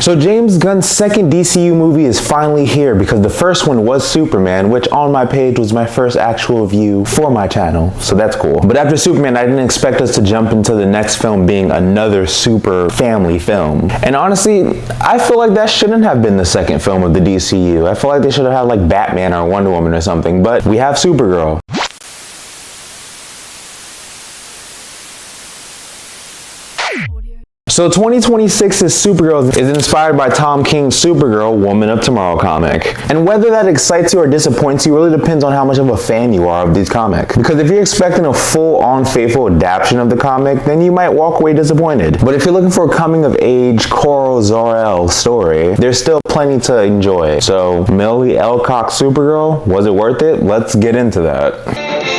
So James Gunn's second DCU movie is finally here because the first one was Superman, which on my page was my first actual view for my channel, so that's cool. But after Superman, I didn't expect us to jump into the next film being another super family film. And honestly, I feel like that shouldn't have been the second film of the DCU. I feel like they should have had like Batman or Wonder Woman or something, but we have Supergirl. So 2026's Supergirl is inspired by Tom King's Supergirl Woman of Tomorrow comic. And whether that excites you or disappoints you really depends on how much of a fan you are of these comics. Because if you're expecting a full-on faithful adaptation of the comic, then you might walk away disappointed. But if you're looking for a coming-of-age Coral Zor-El story, there's still plenty to enjoy. So Millie Alcock's Supergirl, was it worth it? Let's get into that.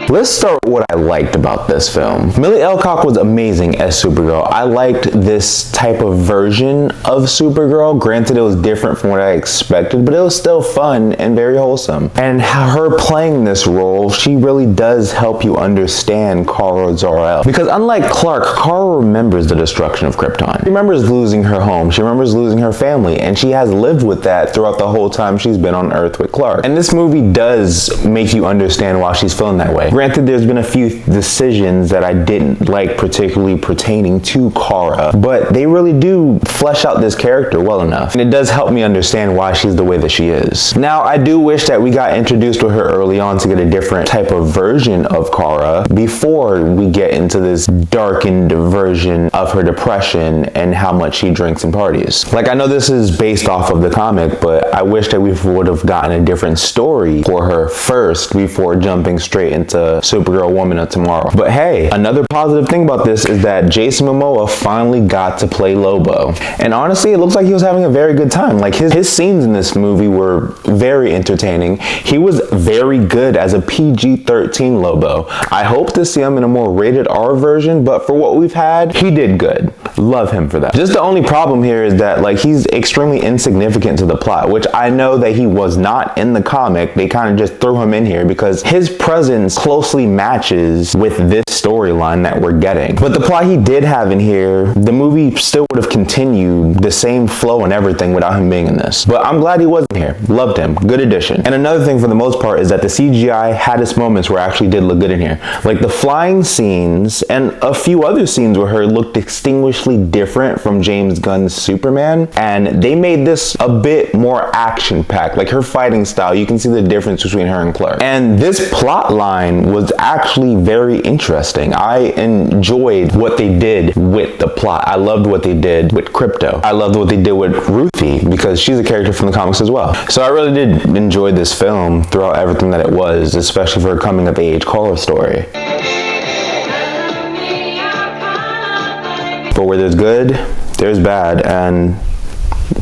Let's start with what I liked about this film. Millie Alcock was amazing as Supergirl. I liked this type of version of Supergirl. Granted, it was different from what I expected, but it was still fun and very wholesome. And her playing this role, she really does help you understand Kara Zor-El. Because unlike Clark, Kara remembers the destruction of Krypton. She remembers losing her home. She remembers losing her family. And she has lived with that throughout the whole time she's been on Earth with Clark. And this movie does make you understand why she's feeling that way. Granted, there's been a few decisions that I didn't like, particularly pertaining to Kara, but they really do flesh out this character well enough. And it does help me understand why she's the way that she is. Now, I do wish that we got introduced with her early on to get a different type of version of Kara before we get into this darkened version of her depression and how much she drinks and parties. Like, I know this is based off of the comic, but I wish that we would have gotten a different story for her first before jumping straight into Supergirl Woman of Tomorrow. But hey, another positive thing about this is that Jason Momoa finally got to play Lobo. And honestly, it looks like he was having a very good time. Like his scenes in this movie were very entertaining. He was very good as a PG-13 Lobo. I hope to see him in a more rated R version, but for what we've had, he did good. Love him for that. Just the only problem here is that like he's extremely insignificant to the plot, which I know that he was not in the comic. They kind of just threw him in here because his presence closely matches with this storyline that we're getting. But the plot he did have in here, the movie still would have continued the same flow and everything without him being in this. But I'm glad he wasn't here. Loved him. Good addition. And another thing for the most part is that the CGI had its moments where it actually did look good in here. Like the flying scenes and a few other scenes with her looked distinguishedly different from James Gunn's Superman. And they made this a bit more action-packed. Like her fighting style, you can see the difference between her and Clark. And this plot line was actually very interesting. I enjoyed what they did with the plot. I loved what they did with Crypto. I loved what they did with Ruthie because she's a character from the comics as well. So I really did enjoy this film throughout everything that it was, especially for a coming-of-age Kara story. But where there's good, there's bad, and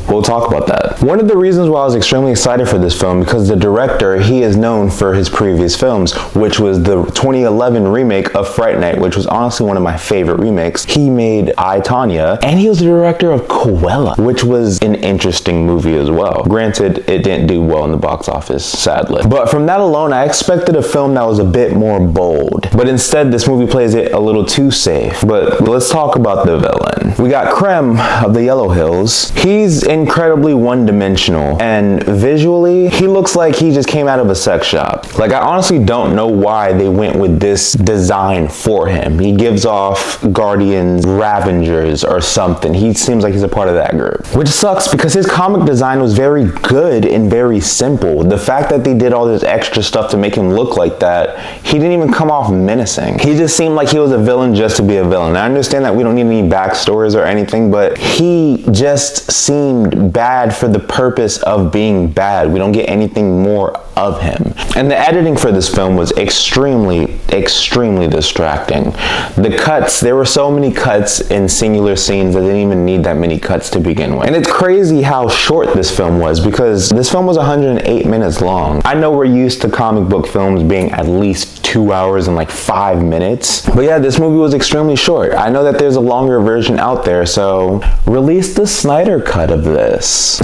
we'll talk about that. One of the reasons why I was extremely excited for this film because the director, he is known for his previous films, which was the 2011 remake of Fright Night, which was honestly one of my favorite remakes. He made I, Tonya, and he was the director of Cruella, which was an interesting movie as well. Granted, it didn't do well in the box office, sadly. But from that alone, I expected a film that was a bit more bold. But instead, this movie plays it a little too safe. But let's talk about the villain. We got Krem of the Yellow Hills. He's incredibly one-dimensional, and visually he looks like he just came out of a sex shop. Like, I honestly don't know why they went with this design for him. He gives off Guardians Ravengers or something. He seems like he's a part of that group, which sucks because his comic design was very good and very simple. The fact that they did all this extra stuff to make him look like that, he didn't even come off menacing. He just seemed like he was a villain just to be a villain. I understand that we don't need any backstories or anything, but he just seemed bad for the purpose of being bad. We don't get anything more of him. And the editing for this film was extremely distracting. The cuts, there were so many cuts in singular scenes that didn't even need that many cuts to begin with. And it's crazy how short this film was because this film was 108 minutes long. I know we're used to comic book films being at least 2 hours and like 5 minutes. But yeah, this movie was extremely short. I know that there's a longer version out there, so release the Snyder cut of this.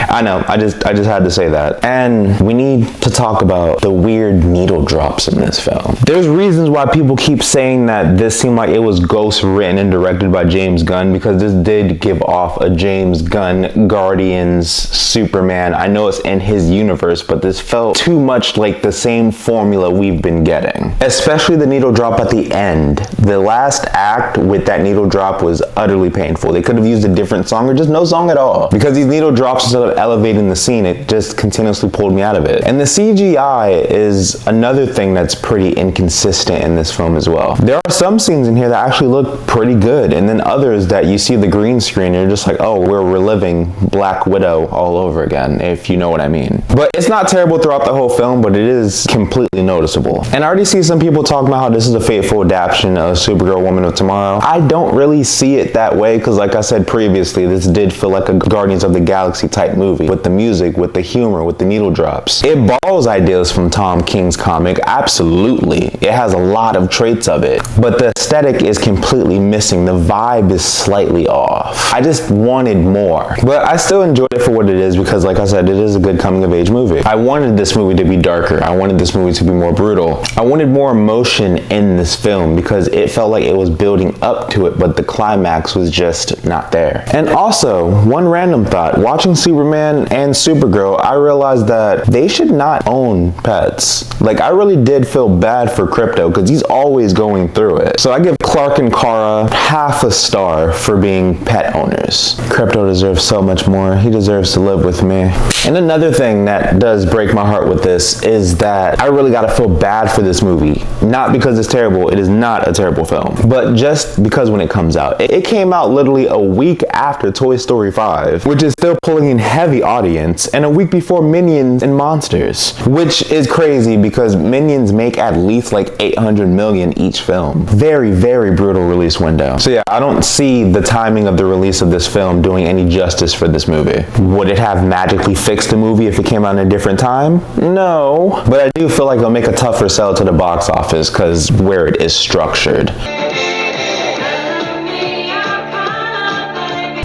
I know, I just had to say that. And we need to talk about the weird needle drops in this film. There's reasons why people keep saying that this seemed like it was ghost written and directed by James Gunn, because this did give off a James Gunn Guardians Superman. I know it's in his universe, but this felt too much like the same formula we've been getting. Especially the needle drop at the end. The last act with that needle drop was utterly painful. They could have used a different song or just no song at all, because these needle drops, instead of elevating the scene, it just continuously pulled me out of it. And the CGI is another thing that's pretty inconsistent in this film as well. There are some scenes in here that actually look pretty good, and then others that you see the green screen and you're just like, oh, we're reliving Black Widow all over again, if you know what I mean. But it's not terrible throughout the whole film, but it is completely noticeable. And I already see some people talking about how this is a faithful adaptation of Supergirl Woman of Tomorrow. I don't really see it that way, because like I said previously, this did feel like a Guardians of the Galaxy type movie, with the music, with the humor, with the needle drops. It borrows ideas from Tom King's comic, absolutely. It has a lot of traits of it, but the aesthetic is completely missing. The vibe is slightly off. I just wanted more, but I still enjoyed it for what it is, because like I said, it is a good coming of age movie. I wanted this movie to be darker. I wanted this movie to be more brutal. I wanted more emotion in this film, because it felt like it was building up to it, but the climax was just not there. And also, one random thought, watching Superman and Supergirl, I realized that they should not own pets. Like, I really did feel bad for Krypto, because he's always going through it. So I give Clark and Kara half a star for being pet owners. Krypto deserves so much more. He deserves to live with me. And another thing that does break my heart with this is that I really gotta feel bad for this movie. Not because it's terrible, it is not a terrible film, but just because when it comes out. It came out literally a week after Toy Story 5, which is still pulling in heavy audience, and a week before Minions and Monsters, which is crazy because Minions make at least like 800 million each film. Very, very brutal release window. So yeah, I don't see the timing of the release of this film doing any justice for this movie. Would it have magically fixed the movie if it came out in a different time? No, but I do feel like it'll make a tougher sell to the box office because where it is structured.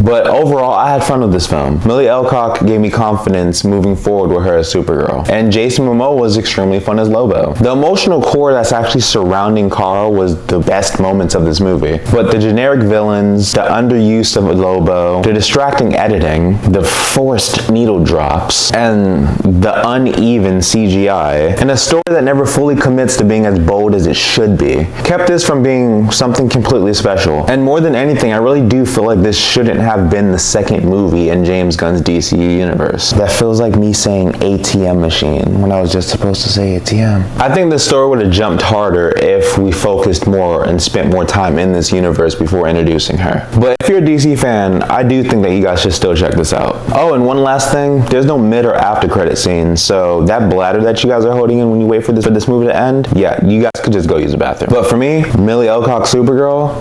But overall, I had fun with this film. Millie Alcock gave me confidence moving forward with her as Supergirl. And Jason Momoa was extremely fun as Lobo. The emotional core that's actually surrounding Carl was the best moments of this movie. But the generic villains, the underuse of Lobo, the distracting editing, the forced needle drops, and the uneven CGI, and a story that never fully commits to being as bold as it should be, kept this from being something completely special. And more than anything, I really do feel like this shouldn't have been the second movie in James Gunn's DCU universe. That feels like me saying ATM machine when I was just supposed to say ATM. I think the story would have jumped harder if we focused more and spent more time in this universe before introducing her. But if you're a DC fan, I do think that you guys should still check this out. Oh, and one last thing, there's no mid or after credit scene, so that bladder that you guys are holding in when you wait for this movie to end, yeah, you guys could just go use the bathroom. But for me, Millie Alcock Supergirl,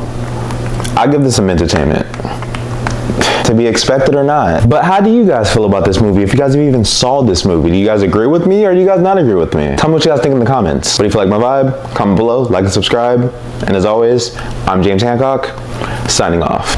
I give this some entertainment. To be expected or not. But how do you guys feel about this movie? If you guys have even saw this movie, do you guys agree with me or do you guys not agree with me? Tell me what you guys think in the comments. But if you like my vibe, comment below, like and subscribe. And as always, I'm James Hancock, signing off.